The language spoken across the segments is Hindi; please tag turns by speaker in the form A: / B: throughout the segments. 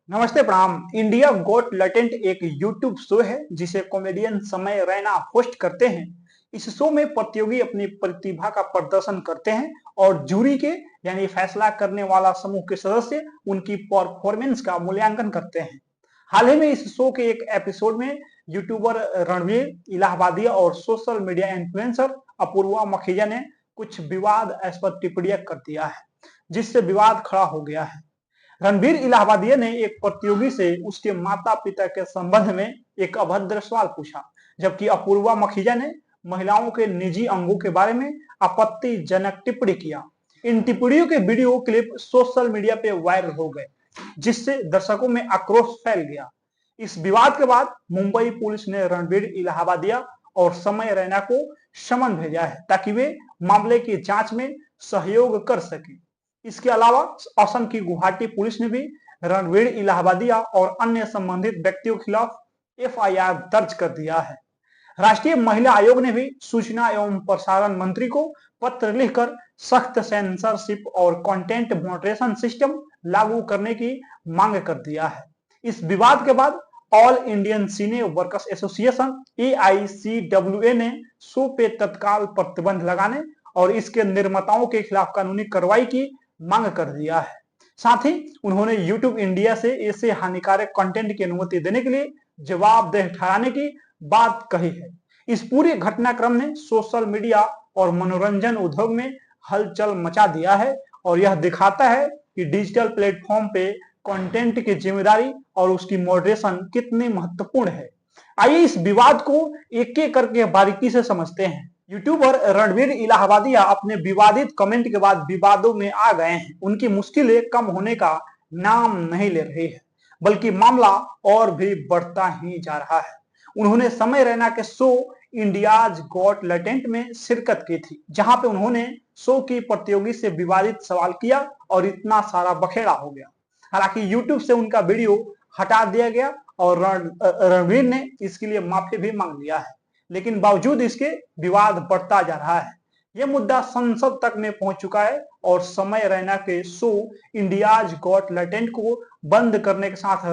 A: नमस्ते प्रणाम। इंडिया गोट लेटेंट एक यूट्यूब शो है जिसे कॉमेडियन समय रैना होस्ट करते हैं। इस शो में प्रतियोगी अपनी प्रतिभा का प्रदर्शन करते हैं और जूरी के यानी फैसला करने वाला समूह के सदस्य उनकी परफॉर्मेंस का मूल्यांकन करते हैं। हाल ही में इस शो के एक एपिसोड में यूट्यूबर रणवीर इलाहाबादिया और social media influencer Apoorva Makhija ने कुछ विवादास्पद टिप्पणियां कर दिया है, जिससे विवाद खड़ा हो गया है। रणबीर इलाहाबादिया ने एक प्रतियोगी से उसके माता पिता के संबंध में एक अभद्र सवाल पूछा, जबकि अपूर्वा मखीजा ने महिलाओं के निजी अंगों के बारे में आपत्तिजनक टिप्पणी किया। इन टिप्पणियों के वीडियो क्लिप सोशल मीडिया पे वायरल हो गए, जिससे दर्शकों में आक्रोश फैल गया। इस विवाद के बाद मुंबई पुलिस ने रणबीर इलाहाबादिया और समय रैना को समन भेजा है ताकि वे मामले की जांच में सहयोग कर सके। इसके अलावा असम की गुवाहाटी पुलिस ने भी रणवीर इलाहाबादिया और अन्य संबंधित व्यक्तियों के खिलाफ एफआईआर दर्ज कर दिया है। राष्ट्रीय महिला आयोग ने भी सूचना एवं प्रसारण मंत्री को पत्र लिखकर सख्त सेंसरशिप और कंटेंट मॉडरेशन सिस्टम लागू करने की मांग कर दिया है। इस विवाद के बाद ऑल इंडियन सिने वर्कर्स एसोसिएशन AICWA ने शो पे तत्काल प्रतिबंध लगाने और इसके निर्माताओं के खिलाफ कानूनी कार्रवाई की मांग कर दिया है। साथ ही उन्होंने यूट्यूब इंडिया से ऐसे हानिकारक कंटेंट की अनुमति देने के लिए जवाबदेह ठहराने की बात कही है। इस पूरे घटनाक्रम ने सोशल मीडिया और मनोरंजन उद्योग में हलचल मचा दिया है और यह दिखाता है कि डिजिटल प्लेटफॉर्म पे कंटेंट की जिम्मेदारी और उसकी मॉडरेशन कितनी महत्वपूर्ण है। आइए इस विवाद को एक एक करके बारीकी से समझते हैं। यूट्यूबर रणवीर इलाहाबादिया अपने विवादित कमेंट के बाद विवादों में आ गए हैं। उनकी मुश्किलें कम होने का नाम नहीं ले रही है, बल्कि मामला और भी बढ़ता ही जा रहा है। उन्होंने समय रैना के शो इंडियाज गॉट लेटेंट में शिरकत की थी, जहां पे उन्होंने शो की प्रतियोगी से विवादित सवाल किया और इतना सारा बखेड़ा हो गया। हालांकि यूट्यूब से उनका वीडियो हटा दिया गया और रणवीर ने इसके लिए माफी भी मांग लिया है, लेकिन बावजूद इसके विवाद बढ़ता जा रहा है। यह मुद्दा संसद तक में पहुंच चुका है और समय रैना के शो इंडियाज गॉट लेटेंट को बंद करने के साथ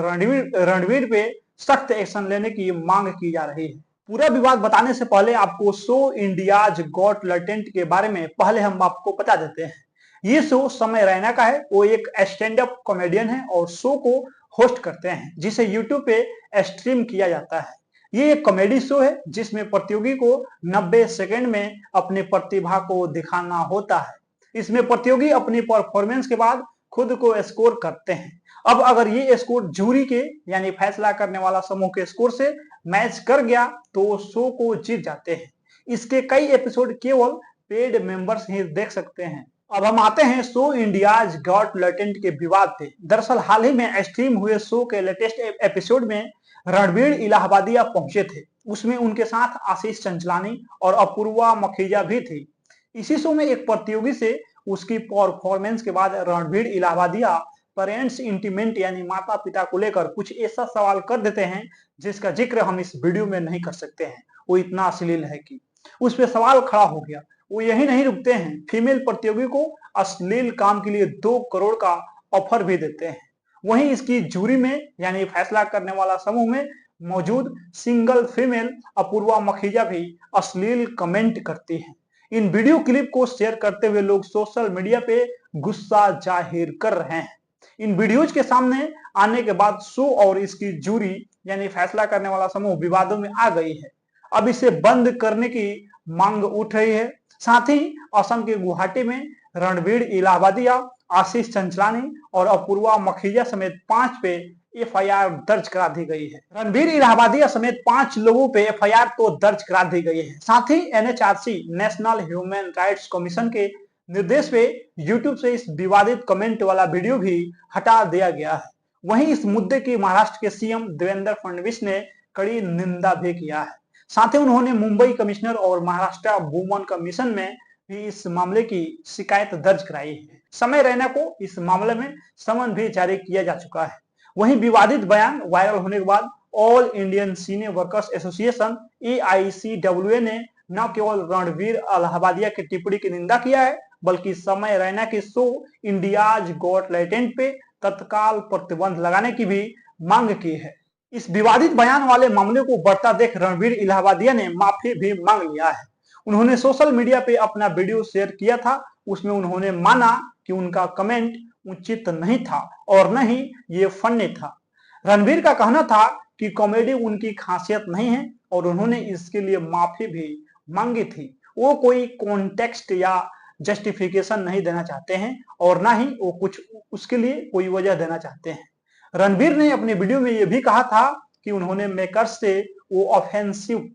A: रणवीर पे सख्त एक्शन लेने की मांग की जा रही है। पूरा विवाद बताने से पहले आपको शो इंडियाज गॉट लेटेंट के बारे में पहले हम आपको बता देते हैं। ये शो समय रैना का है। वो एक स्टैंड अप कॉमेडियन है और शो को होस्ट करते हैं, जिसे यूट्यूब पे स्ट्रीम किया जाता है। ये एक कॉमेडी शो है जिसमें प्रतियोगी को 90 सेकंड में अपनी प्रतिभा को दिखाना होता है। इसमें प्रतियोगी अपनी परफॉर्मेंस के बाद खुद को स्कोर करते हैं। अब अगर ये स्कोर जूरी के यानी फैसला करने वाला समूह के स्कोर से मैच कर गया तो शो को जीत जाते हैं। इसके कई एपिसोड केवल पेड मेंबर्स ही देख सकते हैं। अब हम आते हैं शो इंडियाज गॉट लेटेंट के विवाद पे। दरअसल हाल ही में स्ट्रीम हुए शो के लेटेस्ट एपिसोड में रणवीर इलाहाबादिया पहुंचे थे। उसमें उनके साथ आशीष चंचलानी और अपूर्वा मखीजा भी थी। इसी शो में एक प्रतियोगी से उसकी परफॉर्मेंस के बाद रणवीर इलाहाबादिया पेरेंट्स इंटीमेंट यानी माता पिता को लेकर कुछ ऐसा सवाल कर देते हैं जिसका जिक्र हम इस वीडियो में नहीं कर सकते हैं। वो इतना अश्लील है कि उस पर सवाल खड़ा हो गया। वो यही नहीं रुकते हैं, फीमेल प्रतियोगी को अश्लील काम के लिए 2 करोड़ का ऑफर भी देते हैं। वहीं इसकी जूरी में यानी फैसला करने वाला समूह में मौजूद सिंगल फीमेल अपूर्वा मखीजा भी अश्लील कमेंट करती है। इन वीडियो क्लिप को शेयर करते हुए लोग सोशल मीडिया पे गुस्सा जाहिर कर रहे हैं। इन वीडियोज के सामने आने के बाद शो और इसकी जूरी यानी फैसला करने वाला समूह विवादों में आ गई है। अब इसे बंद करने की मांग उठ रही है। साथ ही असम के गुवाहाटी में रणवीर इलाहाबादिया, आशीष चंचलानी और अपूर्वा मखीजा समेत 5 पे एफआईआर दर्ज करा दी गई है। रणवीर इलाहाबादिया समेत 5 लोगों पे एफआईआर तो दर्ज करा दी गई है। साथ ही NHRC national human rights commission के निर्देश पे यूट्यूब से इस विवादित कमेंट वाला वीडियो भी हटा दिया गया है। वहीं इस मुद्दे की महाराष्ट्र के सीएम देवेंद्र फडणवीस ने कड़ी निंदा भी किया है। साथ ही उन्होंने मुंबई कमिश्नर और महाराष्ट्र वुमन कमीशन में भी इस मामले की शिकायत दर्ज कराई है। समय रैना को इस मामले में समन भी जारी किया जा चुका है। वहीं विवादित बयान वायरल होने के बाद ऑल इंडियन सिने वर्कर्स एसोसिएशन AICWA ने न केवल रणवीर इलाहाबादिया की टिप्पणी की निंदा किया है, बल्कि समय रैना के शो इंडियाज गॉट लेटेंट पे तत्काल प्रतिबंध लगाने की भी मांग की है। इस विवादित बयान वाले मामले को बढ़ता देख रणवीर इलाहाबादिया ने माफी भी मांग लिया है। उन्होंने सोशल मीडिया पे अपना वीडियो शेयर किया था। उसमें उन्होंने माना कि उनका कमेंट उचित नहीं था और न ही ये फनी था। रणवीर का कहना था कि कॉमेडी उनकी खासियत नहीं है और उन्होंने इसके लिए माफी भी मांगी थी। वो कोई कॉन्टेक्स्ट या जस्टिफिकेशन नहीं देना चाहते हैं और ना ही वो कुछ उसके लिए कोई वजह देना चाहते हैं। रणवीर ने अपने वीडियो में यह भी कहा था कि उन्होंने मेकर्स से वो ऑफेंसिव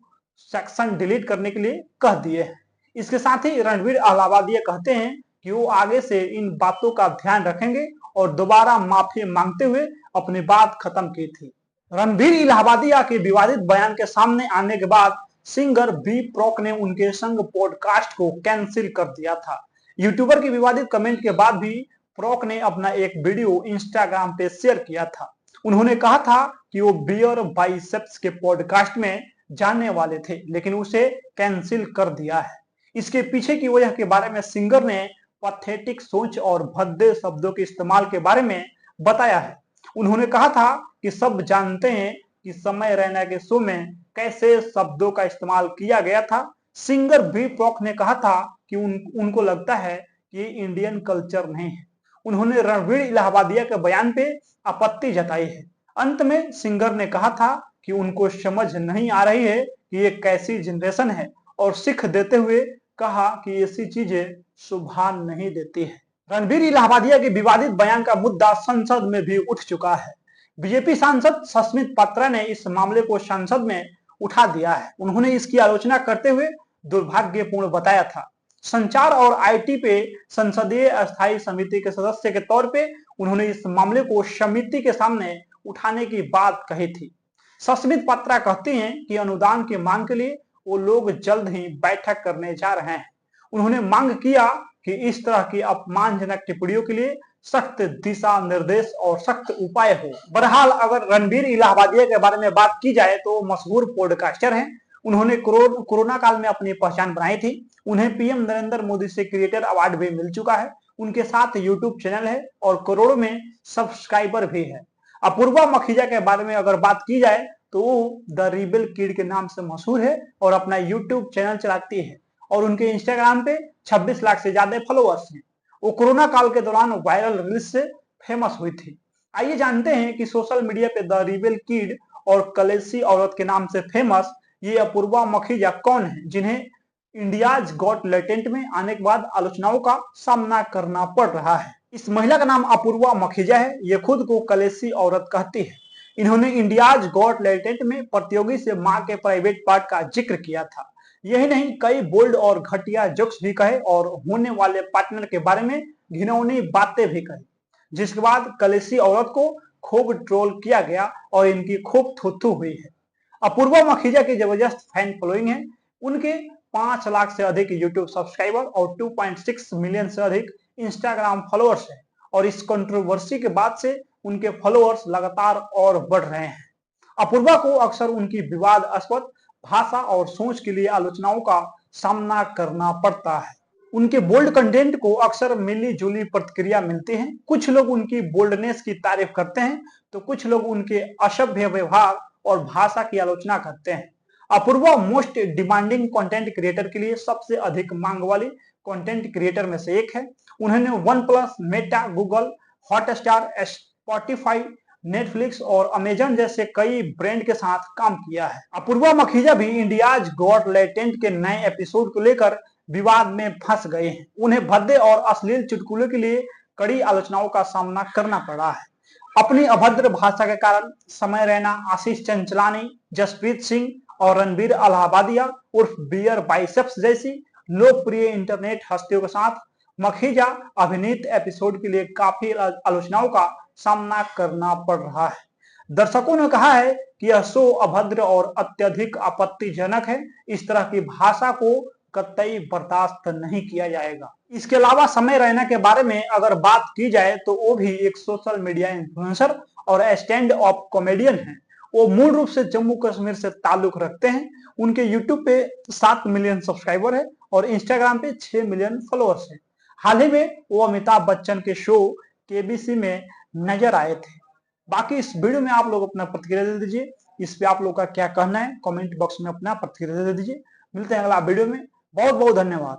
A: सेक्शन डिलीट करने के लिए कह दिए हैं। इसके साथ ही रणवीर इलाहाबादिया कहते हैं कि वो आगे से इन बातों का ध्यान रखेंगे और दोबारा माफी मांगते हुए अपनी बात खत्म की थी। रणवीर इलाहाबादिया के विवादित बयान के सामने आने के बाद सिंगर बी प्रॉक ने उनके संग पॉडकास्ट को कैंसिल कर दिया था। यूट्यूबर के विवादित कमेंट के बाद भी प्रॉक ने अपना एक वीडियो इंस्टाग्राम पे शेयर किया था। उन्होंने कहा था कि वो बियर बाइसेप्स के पॉडकास्ट में जाने वाले थे लेकिन उसे कैंसिल कर दिया है। इसके पीछे की वजह के बारे में सिंगर ने पैथेटिक सोच और भद्दे शब्दों के इस्तेमाल के बारे में बताया है। उन्होंने कहा था कि सब जानते हैं कि समय रैना के शो में कैसे शब्दों का इस्तेमाल किया गया था। सिंगर बी प्रॉक ने कहा था कि उनको लगता है कि ये इंडियन कल्चर नहीं है। उन्होंने रणवीर इलाहाबादिया के बयान पे आपत्ति जताई है। अंत में सिंगर ने कहा था कि उनको समझ नहीं आ रही है कि ये कैसी जनरेशन है और सिख देते हुए कहा कि ऐसी चीजें शोभा नहीं देती है। रणवीर इलाहाबादिया के विवादित बयान का मुद्दा संसद में भी उठ चुका है। बीजेपी सांसद सस्मित पात्रा ने इस मामले को संसद में उठा दिया है। उन्होंने इसकी आलोचना करते हुए दुर्भाग्यपूर्ण बताया था। संचार और आईटी पे संसदीय अस्थायी समिति के सदस्य के तौर पे उन्होंने इस मामले को समिति के सामने उठाने की बात कही थी। सस्मित पात्रा कहती हैं कि अनुदान की मांग के लिए वो लोग जल्द ही बैठक करने जा रहे हैं। उन्होंने मांग किया कि इस तरह की अपमानजनक टिप्पणियों के लिए सख्त दिशा निर्देश और सख्त उपाय हो। बहरहाल अगर रणवीर इलाहाबादिया के बारे में बात की जाए तो मशहूर पॉडकास्टर हैं। उन्होंने कोरोना काल में अपनी पहचान बनाई थी। उन्हें पीएम नरेंद्र मोदी से क्रिएटर अवार्ड भी मिल चुका है। उनके साथ यूट्यूब चैनल है और करोड़ों में सब्सक्राइबर भी है। अपूर्वा मखीजा के बारे में अगर बात की जाए तो वो द रिबेल किड के नाम से मशहूर है और अपना यूट्यूब चैनल चलाती है और उनके इंस्टाग्राम पे 26 लाख से ज्यादा फॉलोअर्स हैं। वो कोरोना काल के दौरान वायरल रील्स से फेमस हुई थी। आइए जानते हैं कि सोशल मीडिया पे द रिबेल किड और कलेसी औरत के नाम से फेमस ये अपूर्वा मखीजा कौन है, जिन्हें इंडियाज गॉट लेटेंट में आने के बाद आलोचनाओं का सामना करना पड़ रहा है। इस महिला का नाम अपूर्वा मखीजा है। ये खुद को कलेसी औरत कहती है। इन्होंने इंडियाज गॉट लेटेंट में प्रतियोगी से मां के प्राइवेट पार्ट का जिक्र किया था। यही नहीं, कई बोल्ड और घटिया जोक्स भी कहे और होने वाले पार्टनर के बारे में घिनौनी बातें भी कही, जिसके बाद कलेसी औरत को खूब ट्रोल किया गया और इनकी खूब थुथु हुई है। अपूर्वा मखीजा की जबरदस्त फैन फॉलोइंग है। उनके 5 लाख से अधिक यूट्यूब सब्सक्राइबर और 2.6 मिलियन से अधिक इंस्टाग्राम फॉलोअर्स हैं और इस कंट्रोवर्सी के बाद से उनके फॉलोअर्स लगातार और बढ़ रहे हैं। अपूर्वा को अक्सर उनकी विवादास्पद भाषा और सोच के लिए आलोचनाओं का सामना करना पड़ता है। उनके बोल्ड कंटेंट को अक्सर मिली जुली प्रतिक्रिया मिलती है। कुछ लोग उनकी बोल्डनेस की तारीफ करते हैं तो कुछ लोग उनके असभ्य व्यवहार और भाषा की आलोचना करते हैं। Apoorva most demanding content creator के लिए सबसे अधिक मांग वाली कंटेंट क्रिएटर में से एक है। उन्होंने one plus, Meta, Google, Hotstar, Spotify, Netflix और अमेजन जैसे कई ब्रांड के साथ काम किया है। अपूर्वा मखीजा भी इंडियाज गॉट लेटेंट के नए एपिसोड को लेकर विवाद में फंस गए हैं। उन्हें भद्दे और अश्लील चुटकुलों के लिए कड़ी आलोचनाओं का सामना करना पड़ा है। अपनी अभद्र भाषा के कारण समय रैना, आशीष चंचलानी, जसप्रीत सिंह और रणवीर इलाहाबादिया उर्फ बियर बाइसेप्स जैसी लोकप्रिय इंटरनेट हस्तियों के साथ मखीजा अभिनीत एपिसोड के लिए काफी आलोचनाओं का सामना करना पड़ रहा है। दर्शकों ने कहा है कि यह शो अभद्र और अत्यधिक आपत्तिजनक है। इस तरह की भाषा को कतई बर्दाश्त नहीं किया जाएगा। इसके अलावा समय रैना के बारे में अगर बात की जाए तो वो भी एक सोशल मीडिया इन्फ्लुएंसर और स्टैंड अप कॉमेडियन है। वो मूल रूप से जम्मू कश्मीर से ताल्लुक रखते हैं। उनके यूट्यूब पे 7 मिलियन सब्सक्राइबर है और इंस्टाग्राम पे 6 मिलियन फॉलोअर्स है। हाल ही में वो अमिताभ बच्चन के शो केबीसी में नजर आए थे। बाकी इस वीडियो में आप लोग अपना प्रतिक्रिया दे दीजिए, इस पे आप लोग का क्या कहना है कमेंट बॉक्स में अपना प्रतिक्रिया दे दीजिए। मिलते हैं अगला वीडियो में, बहुत बहुत धन्यवाद।